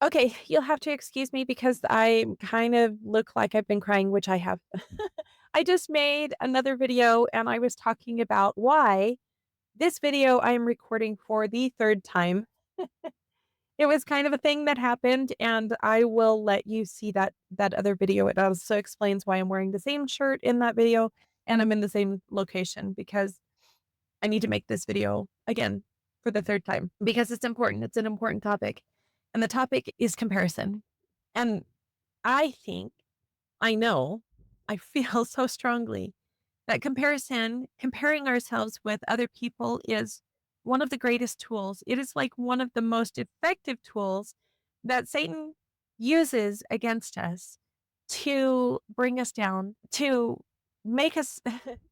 Okay, you'll have to excuse me because I kind of look like I've been crying, which I have. I just made another video and I was talking about why this video I am recording for the third time. It was kind of a thing that happened, and I will let you see that other video. It also explains why I'm wearing the same shirt in that video and I'm in the same location because I need to make this video again for the third time because it's important. It's an important topic. And the topic is comparison. And I think, I know, I feel so strongly that comparing ourselves with other people is one of the greatest tools. It is like one of the most effective tools that Satan uses against us to bring us down, to make us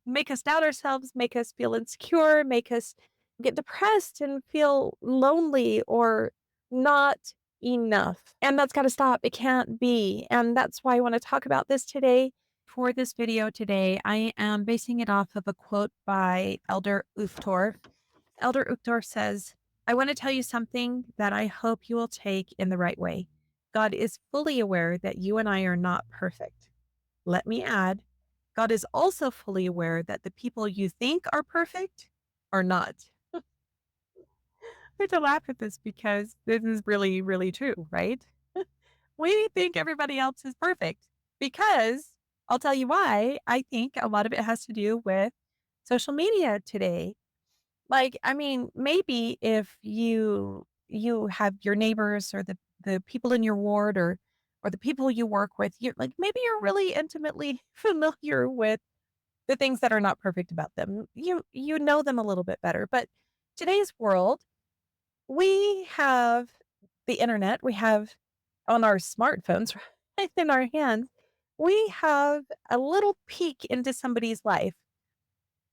make us doubt ourselves, make us feel insecure, make us get depressed and feel lonely or not enough. And that's got to stop. It can't be. And that's why I want to talk about this today. For this video today, I am basing it off of a quote by Elder Uchtdorf. Elder Uchtdorf says, I want to tell you something that I hope you will take in the right way. God is fully aware that you and I are not perfect. Let me add, God is also fully aware that the people you think are perfect are not. I have to laugh at this because this is really, really true, right? We think everybody else is perfect because I'll tell you why. I think a lot of it has to do with social media today. Like, I mean, maybe if you have your neighbors or the people in your ward or the people you work with, you like maybe you're really intimately familiar with the things that are not perfect about them. You know them a little bit better. But today's world, we have the internet, we have on our smartphones right in our hands, we have a little peek into somebody's life.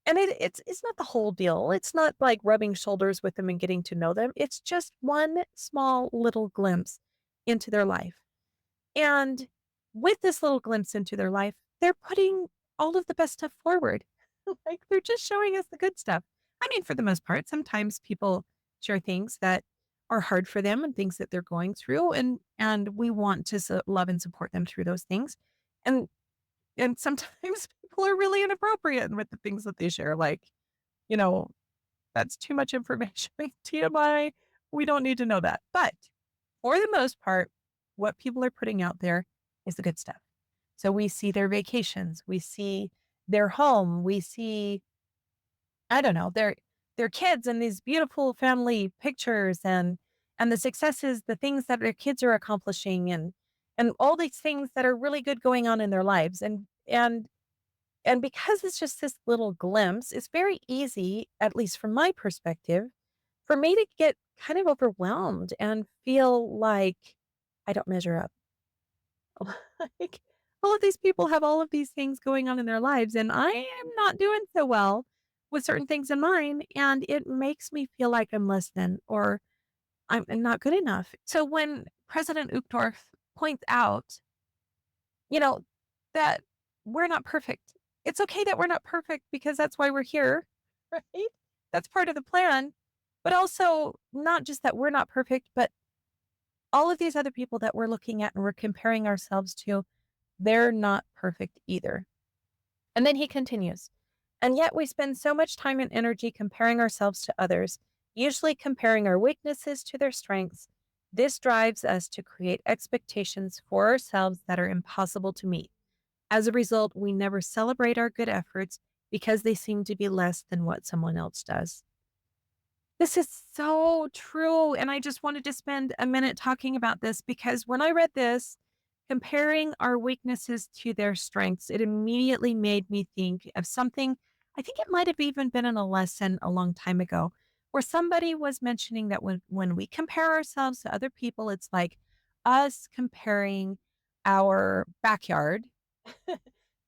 And it's not the whole deal. It's not like rubbing shoulders with them and getting to know them. It's just one small little glimpse into their life. And with this little glimpse into their life, they're putting all of the best stuff forward. Like they're just showing us the good stuff. I mean, for the most part, sometimes people share things that are hard for them and things that they're going through, and we want to love and support them through those things. And and sometimes people are really inappropriate with the things that they share. Like, you know, that's too much information. TMI. We don't need to know that. But for the most part, what people are putting out there is the good stuff. So we see their vacations, we see their home, we see, I don't know, their kids and these beautiful family pictures and the successes, the things that their kids are accomplishing and all these things that are really good going on in their lives. And because it's just this little glimpse, it's very easy, at least from my perspective, for me to get kind of overwhelmed and feel like I don't measure up. Like, all of these people have all of these things going on in their lives, and I am not doing so well with certain things in mine, and it makes me feel like I'm less than or I'm not good enough. So when President Uchtdorf points out, you know, that we're not perfect, it's okay that we're not perfect because that's why we're here, right? That's part of the plan. But also, not just that we're not perfect, but all of these other people that we're looking at and we're comparing ourselves to, they're not perfect either. And then he continues, and yet we spend so much time and energy comparing ourselves to others, usually comparing our weaknesses to their strengths. This drives us to create expectations for ourselves that are impossible to meet. As a result, we never celebrate our good efforts because they seem to be less than what someone else does. This is so true. And I just wanted to spend a minute talking about this because when I read this, comparing our weaknesses to their strengths, it immediately made me think of something. I think it might have even been in a lesson a long time ago where somebody was mentioning that when we compare ourselves to other people, it's like us comparing our backyard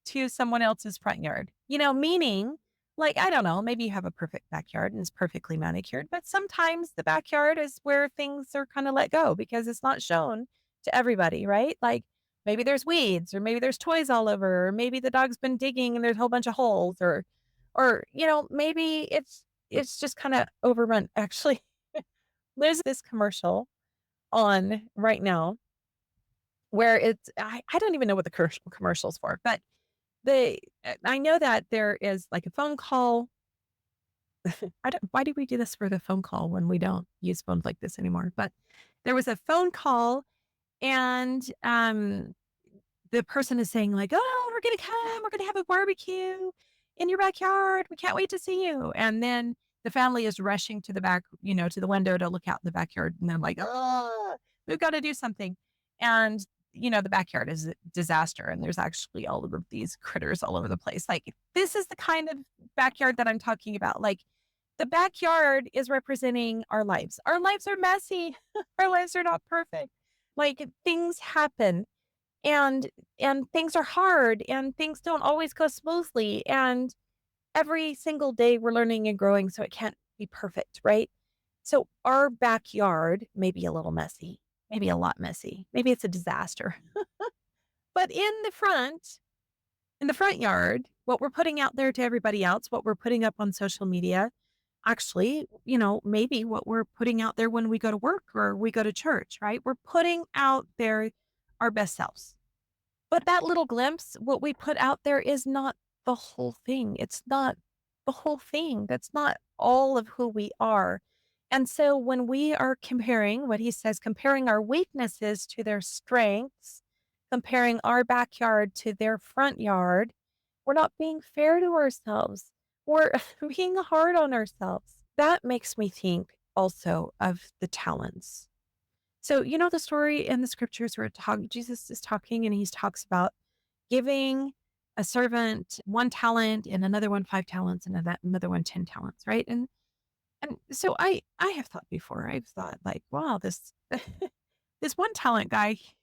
to someone else's front yard, meaning like, I don't know, maybe you have a perfect backyard and it's perfectly manicured, but sometimes the backyard is where things are kind of let go because it's not shown to everybody, right? Like maybe there's weeds or maybe there's toys all over, or maybe the dog's been digging and there's a whole bunch of holes or maybe it's just kind of overrun. Actually, there's this commercial on right now where I don't even know what the commercial's for, but I know that there is like a phone call. Why do we do this for the phone call when we don't use phones like this anymore? But there was a phone call and the person is saying like, "Oh, we're gonna come. We're gonna have a barbecue in your backyard. We can't wait to see you." And then the family is rushing to the back, to the window to look out in the backyard, and I'm like, "Oh, we've got to do something." And the backyard is a disaster, and there's actually all of these critters all over the place. Like this is the kind of backyard that I'm talking about. Like the backyard is representing our lives. Our lives are messy. Our lives are not perfect. Like things happen and things are hard and things don't always go smoothly and every single day we're learning and growing so it can't be perfect, right? So our backyard may be a little messy, maybe a lot messy, maybe it's a disaster. But in the front yard, what we're putting out there to everybody else, what we're putting up on social media, actually, maybe what we're putting out there when we go to work or we go to church, right? We're putting out there our best selves. But that little glimpse, what we put out there is not the whole thing. It's not the whole thing. That's not all of who we are. And so when we are comparing what he says, comparing our weaknesses to their strengths, comparing our backyard to their front yard, we're not being fair to ourselves. We're being hard on ourselves. That makes me think also of the talents. So, the story in the scriptures where Jesus is talking and he talks about giving a servant 1 talent and another one 5 talents and another one 10 talents, right? And so I have thought before, I've thought like, wow, this this 1 talent guy, he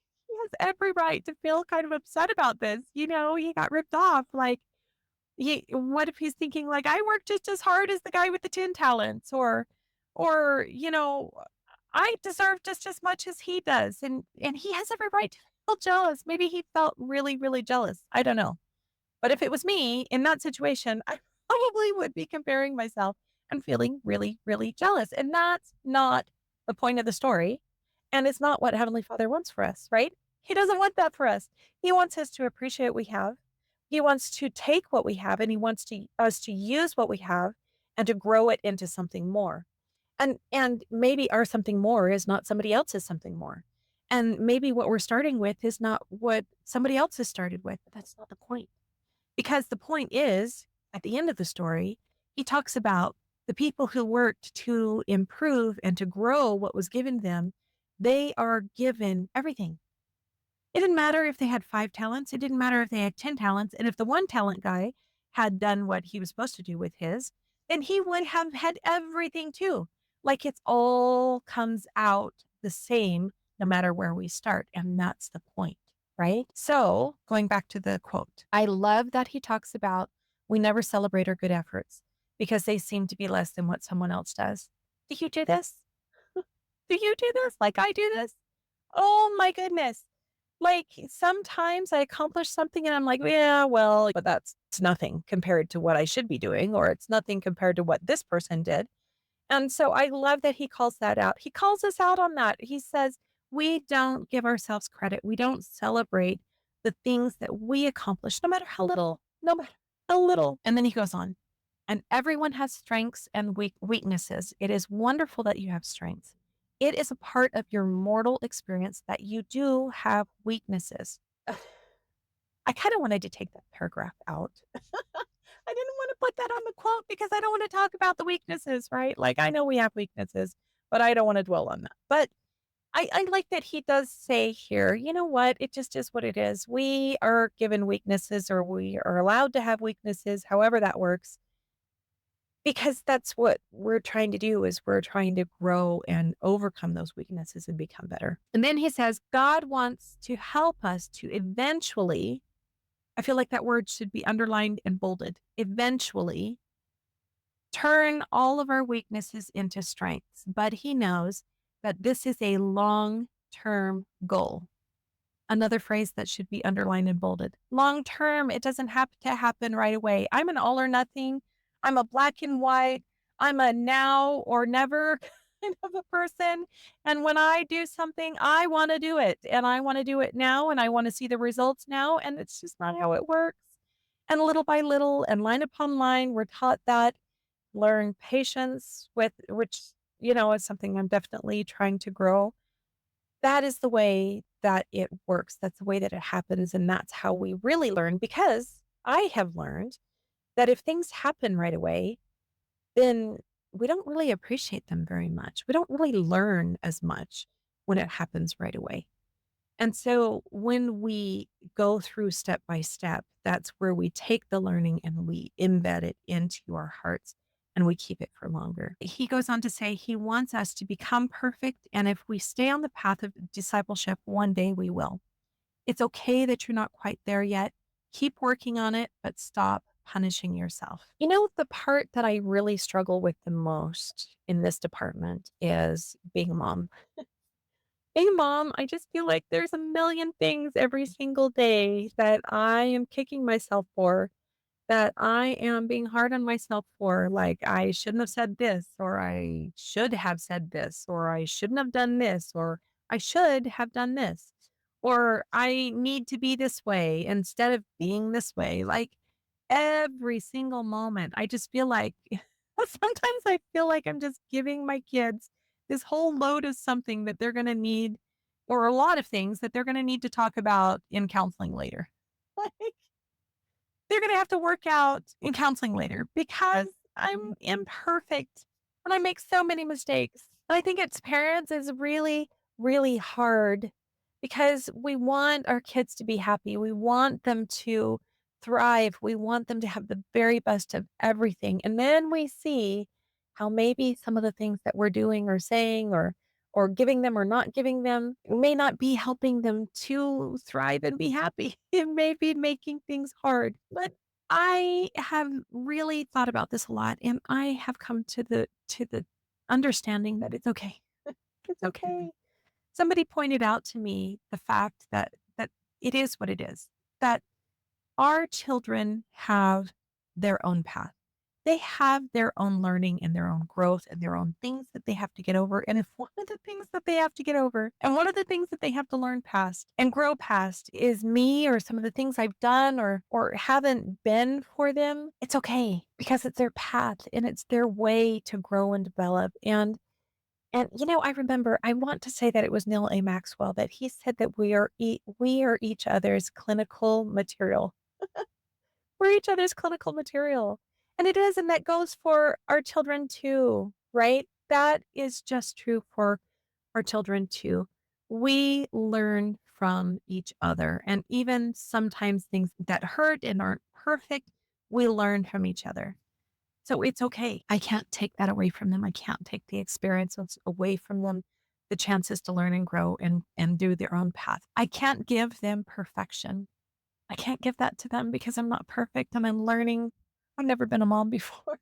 has every right to feel kind of upset about this. He got ripped off. Like what if he's thinking like, I work just as hard as the guy with the 10 talents or, I deserve just as much as he does. And he has every right to feel jealous. Maybe he felt really, really jealous. I don't know. But if it was me in that situation, I probably would be comparing myself and feeling really, really jealous. And that's not the point of the story. And it's not what Heavenly Father wants for us, right? He doesn't want that for us. He wants us to appreciate what we have. He wants to take what we have and he wants us to use what we have and to grow it into something more. And maybe our something more is not somebody else's something more. And maybe what we're starting with is not what somebody else has started with. But that's not the point. Because the point is, at the end of the story, he talks about the people who worked to improve and to grow what was given them. They are given everything. It didn't matter if they had 5 talents. It didn't matter if they had 10 talents. And if the 1 talent guy had done what he was supposed to do with his, then he would have had everything too. Like it's all comes out the same no matter where we start. And that's the point, right? So going back to the quote, I love that he talks about we never celebrate our good efforts because they seem to be less than what someone else does. Do you do this? Do you do this? Like I do this? Oh my goodness. Like, sometimes I accomplish something and I'm like, yeah, well, but that's it's nothing compared to what I should be doing, or it's nothing compared to what this person did. And so I love that he calls that out. He calls us out on that. He says, we don't give ourselves credit. We don't celebrate the things that we accomplish, no matter how little, no matter how little. And then he goes on, and everyone has strengths and weaknesses. It is wonderful that you have strengths. It is a part of your mortal experience that you do have weaknesses. Ugh, I kind of wanted to take that paragraph out. I didn't want to put that on the quote because I don't want to talk about the weaknesses, right? Like I know we have weaknesses, but I don't want to dwell on that. But I like that he does say here, you know what? It just is what it is. We are given weaknesses or we are allowed to have weaknesses, however that works. Because that's what we're trying to do is we're trying to grow and overcome those weaknesses and become better. And then he says, God wants to help us to eventually, I feel like that word should be underlined and bolded, eventually turn all of our weaknesses into strengths. But he knows that this is a long-term goal. Another phrase that should be underlined and bolded. Long term, it doesn't have to happen right away. I'm an all or nothing. I'm a black and white. I'm a now or never kind of a person. And when I do something, I want to do it and I want to do it now and I want to see the results now. And it's just not how it works. And little by little and line upon line, we're taught that learn patience with which, is something I'm definitely trying to grow. That is the way that it works. That's the way that it happens. And that's how we really learn because I have learned that if things happen right away, then we don't really appreciate them very much. We don't really learn as much when it happens right away. And so when we go through step by step, that's where we take the learning and we embed it into our hearts and we keep it for longer. He goes on to say he wants us to become perfect. And if we stay on the path of discipleship, one day we will. It's okay that you're not quite there yet. Keep working on it, but stop punishing yourself. The part that I really struggle with the most in this department is being a mom. Being a mom, I just feel like there's a million things every single day that I am kicking myself for, that I am being hard on myself for. Like, I shouldn't have said this, or I should have said this, or I shouldn't have done this, or I should have done this, or I need to be this way instead of being this way. Like, every single moment, I just feel like sometimes I feel like I'm just giving my kids this whole load of something that they're going to need, or a lot of things that they're going to need to talk about in counseling later. Like, they're going to have to work out in counseling later because I'm imperfect and I make so many mistakes. And I think it's parents is really, really hard because we want our kids to be happy. We want them to thrive. We want them to have the very best of everything. And then we see how maybe some of the things that we're doing or saying or giving them or not giving them may not be helping them to thrive and be happy. It may be making things hard. But I have really thought about this a lot and I have come to the understanding that it's okay. It's okay. Somebody pointed out to me the fact that it is what it is. That our children have their own path. They have their own learning and their own growth and their own things that they have to get over. And if one of the things that they have to get over and one of the things that they have to learn past and grow past is me or some of the things I've done or haven't been for them, it's okay because it's their path and it's their way to grow and develop. And I remember I want to say that it was Neil A. Maxwell that he said that we are each other's clinical material. We're each other's clinical material. And it is, and that goes for our children too, right? That is just true for our children too. We learn from each other. And even sometimes things that hurt and aren't perfect, we learn from each other. So it's okay. I can't take that away from them. I can't take the experiences away from them, the chances to learn and grow and do their own path. I can't give them perfection. I can't give that to them because I'm not perfect and I'm learning. I've never been a mom before.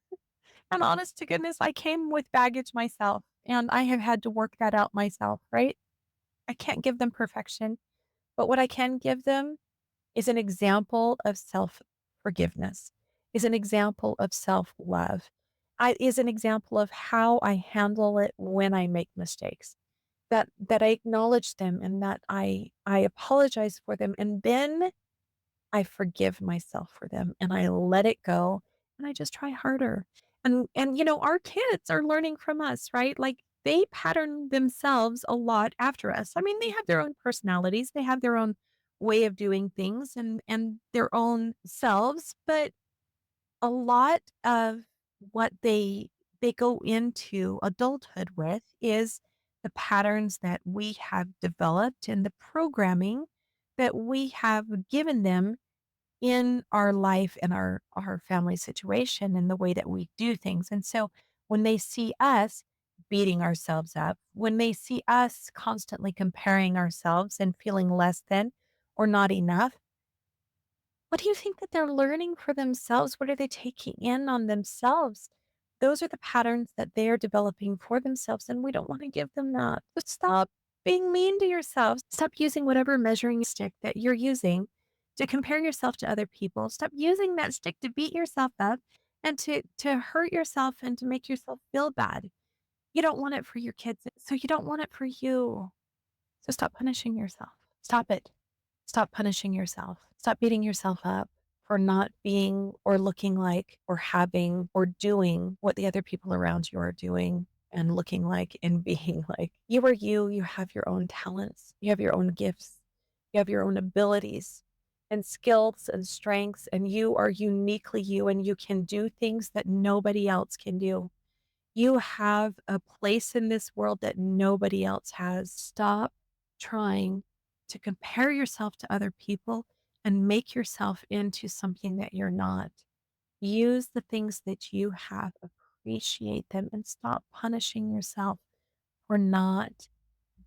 And honest to goodness, I came with baggage myself and I have had to work that out myself, right? I can't give them perfection, but what I can give them is an example of self forgiveness, is an example of self love, is an example of how I handle it when I make mistakes. That I acknowledge them and that I apologize for them and then I forgive myself for them and I let it go and I just try harder. And our kids are learning from us, right? Like they pattern themselves a lot after us. I mean, they have their own personalities, they have their own way of doing things and their own selves, but a lot of what they go into adulthood with is the patterns that we have developed and the programming that we have given them in our life and our family situation and the way that we do things. And so when they see us beating ourselves up, when they see us constantly comparing ourselves and feeling less than or not enough, what do you think that they're learning for themselves? What are they taking in on themselves? Those are the patterns that they are developing for themselves, and we don't want to give them that. But stop being mean to yourself. Stop using whatever measuring stick that you're using to compare yourself to other people. Stop using that stick to beat yourself up and to hurt yourself and to make yourself feel bad. You don't want it for your kids, so you don't want it for you. So stop punishing yourself. Stop it. Stop punishing yourself. Stop beating yourself up for not being or looking like or having or doing what the other people around you are doing and looking like and being like. You are you. You have your own talents. You have your own gifts. You have your own abilities and skills and strengths, and you are uniquely you, and you can do things that nobody else can do. You have a place in this world that nobody else has. Stop trying to compare yourself to other people and make yourself into something that you're not. Use the things that you have, appreciate them, and stop punishing yourself for not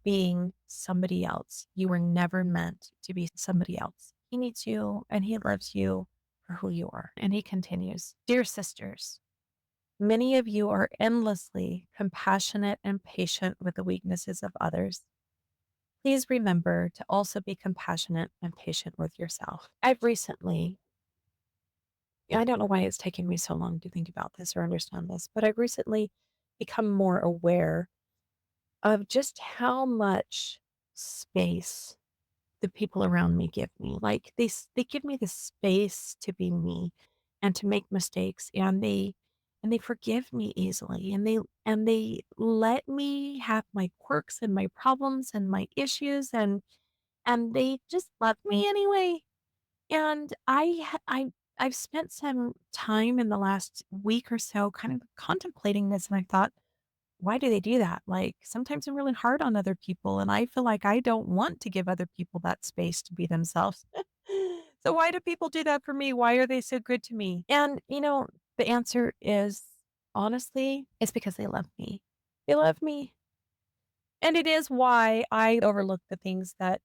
being somebody else. You were never meant to be somebody else. He needs you and he loves you for who you are. And he continues, Dear sisters, many of you are endlessly compassionate and patient with the weaknesses of others. Please remember to also be compassionate and patient with yourself. I don't know why it's taken me so long to think about this or understand this, but I've recently become more aware of just how much space the people around me give me. Like they give me the space to be me and to make mistakes, and they forgive me easily, and they let me have my quirks and my problems and my issues, and they just love me anyway. And I've spent some time in the last week or so kind of contemplating this, and I thought, why do they do that? Like, sometimes I'm really hard on other people, and I feel like I don't want to give other people that space to be themselves. So why do people do that for me? Why are they so good to me? And, the answer is honestly, it's because they love me. They love me. And it is why I overlook the things that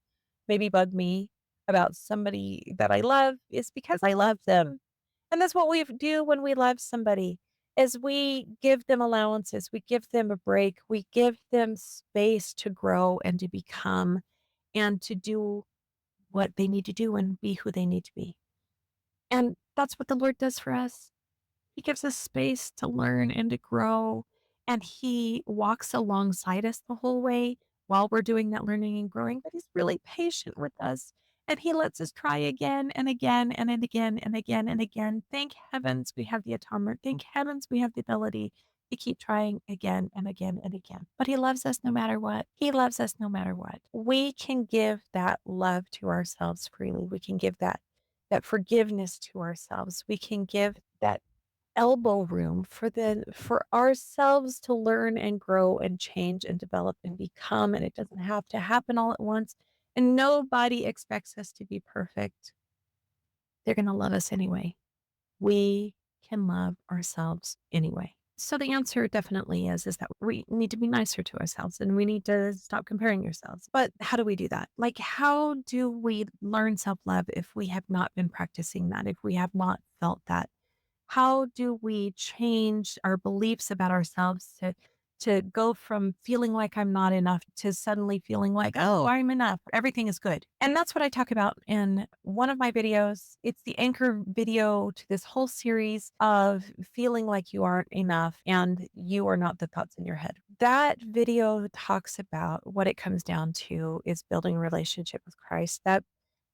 maybe bug me about somebody that I love is because I love them. And that's what we do when we love somebody is we give them allowances, we give them a break, we give them space to grow and to become and to do what they need to do and be who they need to be. And that's what the Lord does for us. He gives us space to learn and to grow, and he walks alongside us the whole way while we're doing that learning and growing, but he's really patient with us, and he lets us try again and again and then again and again and again. Thank heavens we have the atonement. Thank heavens we have the ability to keep trying again and again and again. But he loves us no matter what. He loves us no matter what. We can give that love to ourselves freely. We can give that forgiveness to ourselves. We can give that elbow room for ourselves to learn and grow and change and develop and become, and it doesn't have to happen all at once, and nobody expects us to be perfect. They're going to love us anyway. We can love ourselves anyway. So the answer definitely is that we need to be nicer to ourselves and we need to stop comparing ourselves. But how do we do that? Like, how do we learn self-love if we have not been practicing that, if we have not felt that? How do we change our beliefs about ourselves to go from feeling like I'm not enough to suddenly feeling like, oh, I'm enough. Everything is good. And that's what I talk about in one of my videos. It's the anchor video to this whole series of feeling like you aren't enough and you are not the thoughts in your head. That video talks about what it comes down to is building a relationship with Christ. That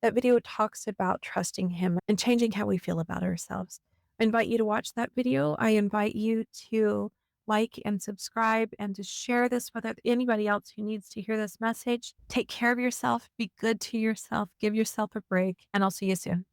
video talks about trusting him and changing how we feel about ourselves. I invite you to watch that video. I invite you to like and subscribe and to share this with anybody else who needs to hear this message. Take care of yourself, be good to yourself, give yourself a break, and I'll see you soon.